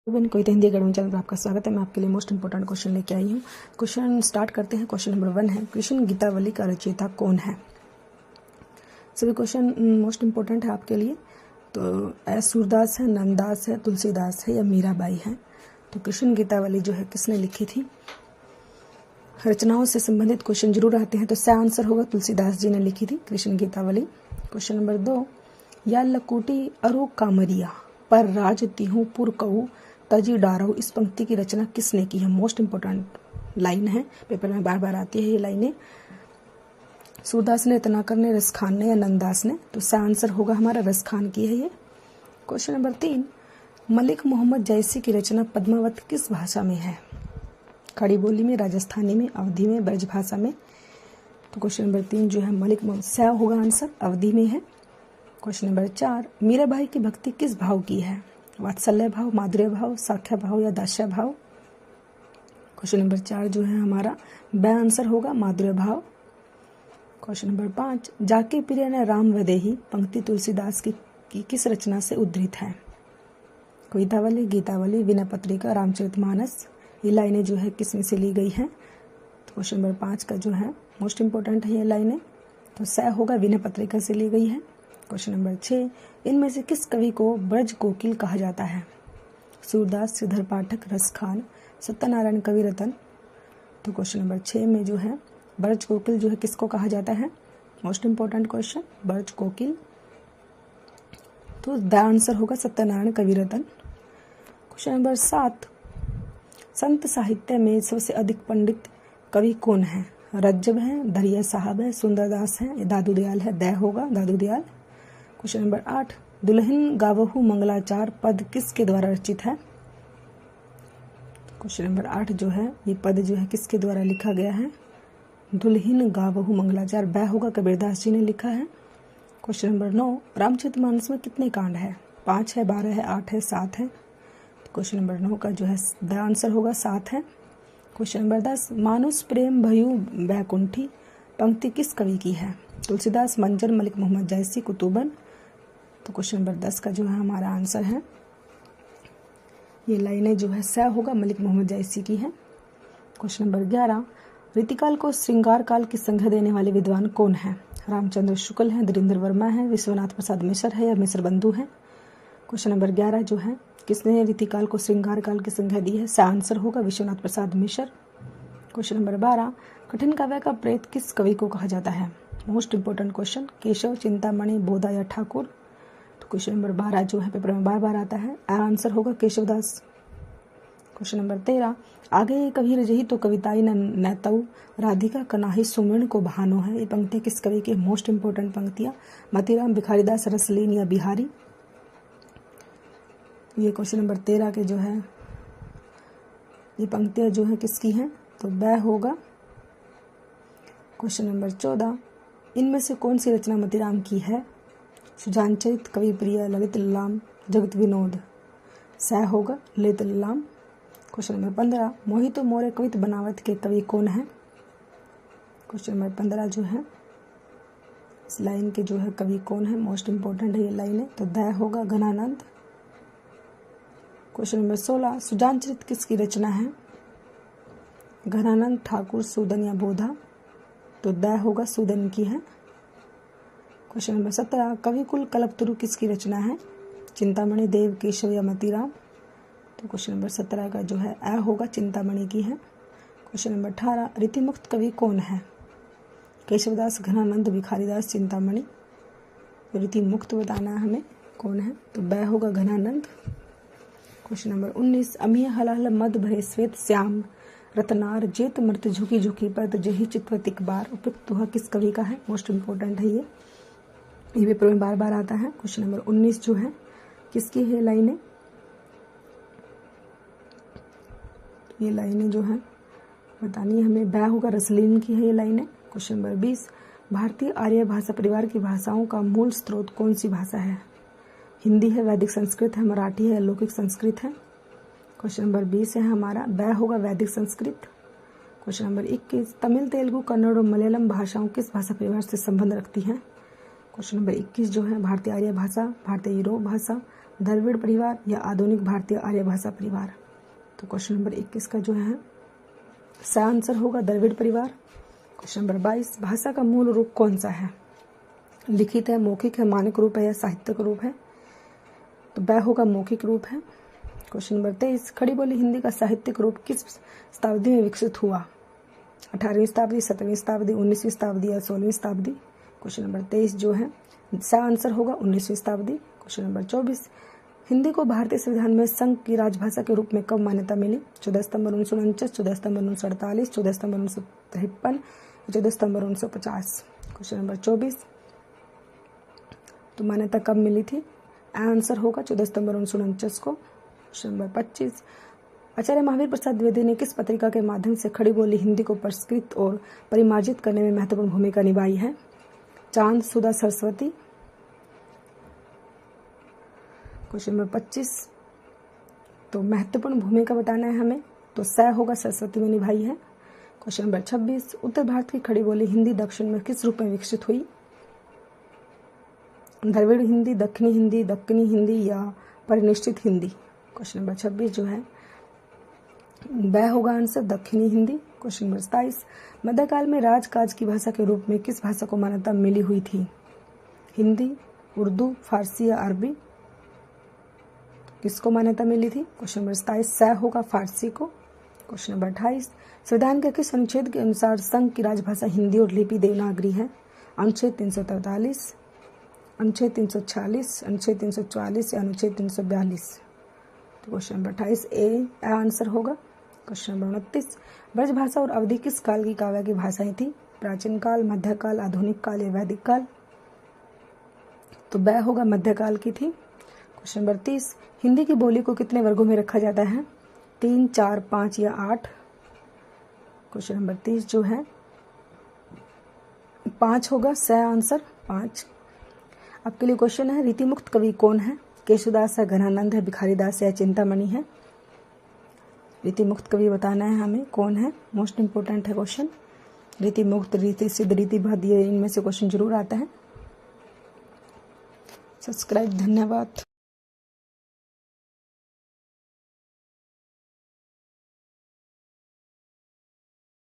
कविता Hindi academy channel पर आपका स्वागत है। मैं आपके लिए मोस्ट इंपोर्टेंट क्वेश्चन लेके आई हूँ। क्वेश्चन स्टार्ट करते हैं। क्वेश्चन नंबर 1 है, कृष्ण गीतावली का रचयिता कौन है? सभी क्वेश्चन मोस्ट इंपोर्टेंट है आपके लिए। तो सूरदास है, नंददास है, तुलसीदास है या मीराबाई है? तो कृष्ण गीतावली जो है किसने लिखी थी? रचनाओं से संबंधित क्वेश्चन जरूर आते हैं, तो सही आंसर होगा तुलसीदास जी ने लिखी थी कृष्ण गीतावली। क्वेश्चन नंबर 2, या लकुटी अरु कामरिया पर राज तिहु पुर कहू तजी डारो, इस पंक्ति की रचना किसने की है? मोस्ट इंपोर्टेंट लाइन है, पेपर में बार बार आती है ये लाइनें। सूरदास ने, रत्नाकर ने, रसखान ने या नंददास ने? तो सही आंसर होगा हमारा रसखान की है ये। क्वेश्चन नंबर 3, मलिक मोहम्मद जैसी की रचना पद्मावत किस भाषा में है? खड़ी बोली में, राजस्थानी में, अवधी में, ब्रज भाषा में? तो क्वेश्चन नंबर 3 जो है मलिक मोहम्मद, सही होगा आंसर, अवधी में है। क्वेश्चन नंबर 4, मीराबाई की भक्ति किस भाव की है? वात्सल्य भाव, माधुर्य भाव, साख्या भाव या दास्य भाव? क्वेश्चन नंबर 4 जो है हमारा ब आंसर होगा, माधुर्य भाव। क्वेश्चन नंबर 5, जाके प्रिय ने राम वदेही पंक्ति तुलसीदास की किस रचना से उद्धृत है? कवितावली, गीतावली, विनय पत्रिका, रामचरितमानस? ये लाइनें जो है किस में से ली गई हैं? तो क्वेश्चन नंबर 5 का जो है मोस्ट इंपोर्टेंट है ये लाइनें, तो सही होगा, विनय पत्रिका से ली गई है। क्वेश्चन नंबर 6, इनमें से किस कवि को ब्रज कोकिल कहा जाता है? सूरदास, श्रीधर पाठक, रसखान, सत्यनारायण कविरत्न? तो क्वेश्चन नंबर 6 में जो है ब्रज कोकिल जो है किसको कहा जाता है? मोस्ट इंपोर्टेंट क्वेश्चन, ब्रज कोकिल। तो द आंसर होगा सत्यनारायण कविरत्न। क्वेश्चन नंबर 7, संत साहित्य में सबसे अधिक पंडित कवि कौन है? रज्जब है, दरिया साहब है, सुंदरदास है, दादू दयाल है? द होगा, दादू दयाल। क्वेश्चन नंबर 8, दुल्हन गावहु मंगलाचार पद किसके द्वारा रचित है? क्वेश्चन नंबर 8 जो है ये पद जो है किसके द्वारा लिखा गया है? दुल्हन गावहु मंगलाचार, ब होगा, कबीरदास जी ने लिखा है। क्वेश्चन नंबर 9, रामचरितमानस में कितने कांड है? 5 है, 12 है, 8 है, 7 है? क्वेश्चन नंबर 9 का जो है द आंसर होगा 7 है। क्वेश्चन नंबर 10, मानुष प्रेम भयु बैकुंठी पंक्ति किस कवि की है? तुलसीदास, मंजर, मलिक मोहम्मद जैसी, कुतुबन? तो क्वेश्चन नंबर 10 का जो है हमारा आंसर है ये लाइनें जो है सही होगा, मलिक मोहम्मद जैसी की है। क्वेश्चन नंबर 11, रीतिकाल को श्रृंगार काल की संज्ञा देने वाले विद्वान कौन है? रामचंद्र शुक्ल है, धीरेन्द्र वर्मा है, विश्वनाथ प्रसाद मिश्र है या मिश्र बंधु है? क्वेश्चन नंबर 11 जो है किसने रीतिकाल को श्रृंगार काल की संज्ञा दी है? सही आंसर होगा, विश्वनाथ प्रसाद मिश्र। क्वेश्चन नंबर 12, कठिन काव्य का प्रेत किस कवि को कहा जाता है? Most important question, Keshav, Chintamani, Bodha या ठाकुर? तो क्वेश्चन नंबर 12 जो है पेपर में बार बार आता है, आंसर होगा केशवदास। क्वेश्चन नंबर 13, आगे कभी रजही तो कविताई नैतऊ राधिका कनाही सुमरण को बहानो है, ये पंक्तियां किस कवि की? मोस्ट इंपोर्टेंट पंक्तियां, मतीराम, भिखारीदास, रसलीन या बिहारी? ये क्वेश्चन नंबर 13 के जो है ये पंक्तियां जो है किसकी हैं? तो ब होगा। क्वेश्चन नंबर 14, इनमें से कौन सी रचना मतीराम की है? सुजानचरित, कवि प्रिय, ललित ललाम, जगत विनोद? सह होगा, ललित ललाम। क्वेश्चन नंबर 15, मोहितो मोरे कवित बनावत के कवि कौन है? क्वेश्चन नंबर 15 जो है इस लाइन के जो है कवि कौन है? मोस्ट इंपोर्टेंट है ये लाइन है, तो द होगा, घनानंद। क्वेश्चन नंबर 16, सुजानचरित किसकी रचना है? घनानंद, ठाकुर, सूदन या बोधा? तो द होगा, सूदन की है। क्वेश्चन नंबर 17, कविकुल कल्पतरु किसकी रचना है? चिंतामणि, देव, केशव या मतीराम? तो क्वेश्चन नंबर 17 का जो है अ होगा, चिंतामणि की है। क्वेश्चन नंबर 18, रीतिमुक्त कवि कौन है? केशवदास, घनानंद, भिखारीदास, चिंतामणि? तो रीतिमुक्त बताना है हमें कौन है, तो ब होगा, घनानंद। क्वेश्चन नंबर 19, अमीय हलाल मद भरे श्वेत श्याम रतनार जेत मृत झुकी झुकी पर जही चित्वतिक बार, उपयुक्त दोहा किस कवि का है? मोस्ट इंपोर्टेंट है ये पेपर में बार बार आता है। क्वेश्चन नंबर 19 जो है किसकी है लाइनें? ये लाइनें जो है बतानी है हमें, ब होगा, रसलीन की है ये लाइनें। क्वेश्चन नंबर 20, भारतीय आर्य भाषा परिवार की भाषाओं का मूल स्रोत कौन सी भाषा है? हिंदी है, वैदिक संस्कृत है, मराठी है, लौकिक संस्कृत है? क्वेश्चन नंबर 20 है हमारा ब होगा, वैदिक संस्कृत। क्वेश्चन नंबर 21, तमिल, तेलुगु, कन्नड़ और मलयालम भाषाओं किस भाषा परिवार से संबंध रखती हैं? क्वेश्चन नंबर 21 जो है भारतीय आर्य भाषा, भारतीय यूरोप भाषा, द्रविड़ परिवार या आधुनिक भारतीय आर्य भाषा परिवार? तो क्वेश्चन नंबर 21 का जो है सही आंसर होगा द्रविड़ परिवार। क्वेश्चन नंबर 22, भाषा का मूल रूप कौन सा है? लिखित है, मौखिक है, मानक रूप है या साहित्यिक रूप है? तो वह होगा मौखिक रूप है। क्वेश्चन नंबर 23, खड़ी बोली हिंदी का साहित्यिक रूप किस शताब्दी में विकसित हुआ? 18वीं शताब्दी, 17वीं शताब्दी, 19वीं शताब्दी या 16वीं शताब्दी? क्वेश्चन नंबर 23 जो है सही आंसर होगा 19वीं शताब्दी। क्वेश्चन नंबर 24, हिंदी को भारतीय संविधान में संघ की राजभाषा के रूप में कब मान्यता मिली? 14 सितंबर 1949, 14 सितंबर 1948, 14 सितंबर 1953, 14 सितंबर 1950? क्वेश्चन नंबर 24, तो मान्यता कब मिली थी? आंसर होगा 14 सितंबर 1949 को। क्वेश्चन नंबर 25, आचार्य महावीर प्रसाद द्विवेदी ने किस पत्रिका के माध्यम से खड़ी बोली हिंदी को परिष्कृत और परिमार्जित करने में महत्वपूर्ण भूमिका निभाई है? चांद, सुधा, सरस्वती? क्वेश्चन नंबर 25, तो महत्वपूर्ण भूमिका बताना है हमें, तो सह होगा सरस्वती में निभाई है। क्वेश्चन नंबर 26, उत्तर भारत की खड़ी बोली हिंदी दक्षिण में किस रूप में विकसित हुई? द्रविड़ हिंदी, दक्षिणी हिंदी, दक्कनी हिंदी या परिनिष्ठित हिंदी? क्वेश्चन नंबर 26 जो है वह होगा आंसर दक्षिणी हिंदी। क्वेश्चन नंबर 27, मध्यकाल में राजकाज की भाषा के रूप में किस भाषा को मान्यता मिली हुई थी? हिंदी, उर्दू, फारसी या अरबी? किसको मान्यता मिली थी? क्वेश्चन नंबर 27 सह होगा फारसी को। क्वेश्चन नंबर 28, संविधान के किस अनुच्छेद के अनुसार संघ की राजभाषा हिंदी और लिपि देवनागरी है? अनुच्छेद 343, अनुच्छेद 346, अनुच्छेद 344 या अनुच्छेद 342? तो क्वेश्चन नंबर 28 ए आंसर होगा। क्वेश्चन नंबर 29, ब्रजभाषा और अवधि किस काल की काव्य की भाषाएं थी? प्राचीन काल, मध्यकाल, आधुनिक काल या वैदिक काल? तो वह होगा मध्यकाल की थी। क्वेश्चन नंबर 30, हिंदी की बोली को कितने वर्गों में रखा जाता है? 3, 4, 5 या 8? क्वेश्चन नंबर 30 जो है 5 होगा सही आंसर 5। आपके लिए क्वेश्चन है रीतिमुक्त कवि कौन है? केशवदास है, घनानंद है, भिखारीदास है, चिंतामणि है? रीतिमुक्त कवि बताना है हमें कौन है, मोस्ट इंपोर्टेंट है क्वेश्चन। रीतिमुक्त, रीति सिद्ध, रीतिबद्ध, ये इनमें से क्वेश्चन जरूर आता है। सब्सक्राइब, धन्यवाद।